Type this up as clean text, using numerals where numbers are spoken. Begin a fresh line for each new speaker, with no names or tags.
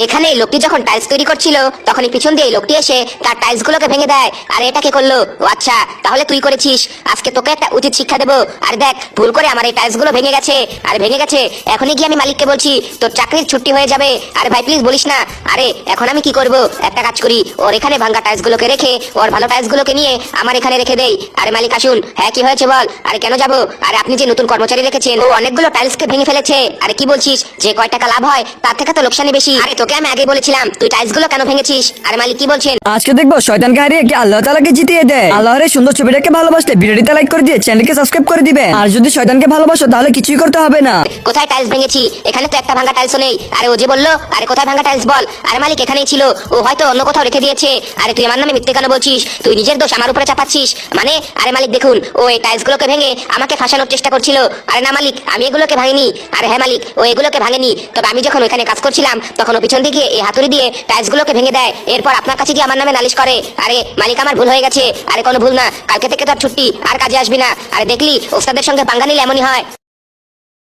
এখানে এই লোকটি যখন টাইলস তৈরি করছিল তখনই পিছন দিয়ে এই লোকটি এসে তার টাইলস গুলোকে ভেঙে দেয়। আর এটা কে করলো? ও আচ্ছা, তাহলে তুই করেছিস। আজকে তোকে একটা উচিত শিক্ষা দেবো। আর দেখ, ভুল করে আমার এই টাইলস গুলো ভেঙে গেছে। আর ভেঙে গেছে, এখনই গিয়ে আমি মালিককে বলছি তোর চাকরির ছুটি হয়ে যাবে। আরে ভাই প্লিজ বলিস না। আরে এখন আমি কি করব? একটা কাজ করি, ওর এখানে ভাঙা টাইলস গুলোকে রেখে ওর ভালো টাইলস গুলোকে নিয়ে আমার এখানে রেখে দেই। আরে মালিক আসুন। হ্যাঁ কি হয়েছে বল? আরে কেন যাবো? আরে আপনি যে নতুন কর্মচারী রেখেছেন, ও অনেকগুলো টাইলসকে ভেঙে ফেলেছে। আরে কি বলছিস? যে কয় টাকা লাভ হয় তার থেকে তো লোকসানই বেশি। আরে তোকে আমি আগে বলেছিলাম তুই টাইলস গুলো কেন ভেঙেছিস? আরে মালিক কি বলছেন?
আজকে দেখবো শয়তানকে হারিয়ে কি আল্লাহ তাআলাকে জিতিয়ে দেয়। আল্লাহর এই সুন্দর ছবিটাকে ভালোবাসলে ভিডিওটিতে লাইক করে দিয়ে চ্যানেলকে সাবস্ক্রাইব করে দিবেন। আর যদি শয়তানকে ভালোবাসো তাহলে কিছুই করতে হবে না।
কোথায় টাইলস ভেঙেছি? এখানে তো একটা ভাঙা টাইলসও নেই। আরে ও যে বললো, আরে কোথায় ভাঙা টাইলস বল? আরে মালিক এখানেই ছিল, ও হয়তো অন্য কোথাও রেখে দিয়েছে। আরে তুই আমার নামে মিথ্যে কেন বলছিস? তুই নিজের দোষ আমার উপরে চাপাচ্ছিস মানে? আরে মালিক দেখুন, ও এই টাইলস গুলোকে ভেঙে আমাকে ফাঁসানোর চেষ্টা করছিল। আরে না মালিক, আমি এগুলোকে ভাঙিনি। আরে হ্যাঁ মালিক, ও এগুলোকে ভাঙেনি। তবে আমি যখন ওইখানে কাজ করছিলাম তখন ও পিছন দিকে এই হাতুড়ি দিয়ে টাইলস গুলোকে ভেঙে দেয়। এরপর আপনার কাছে গিয়ে আমার নামে নালিশ করে। আরে মালিক আমার ভুল হয়ে গেছে। আরে কোনো ভুল না, কালকে থেকে তোর ছুটি, আর কাজে আসবি না। আরে দেখলি ওস্তাদের সঙ্গে পাঙ্গা নিলে এমনই হয়।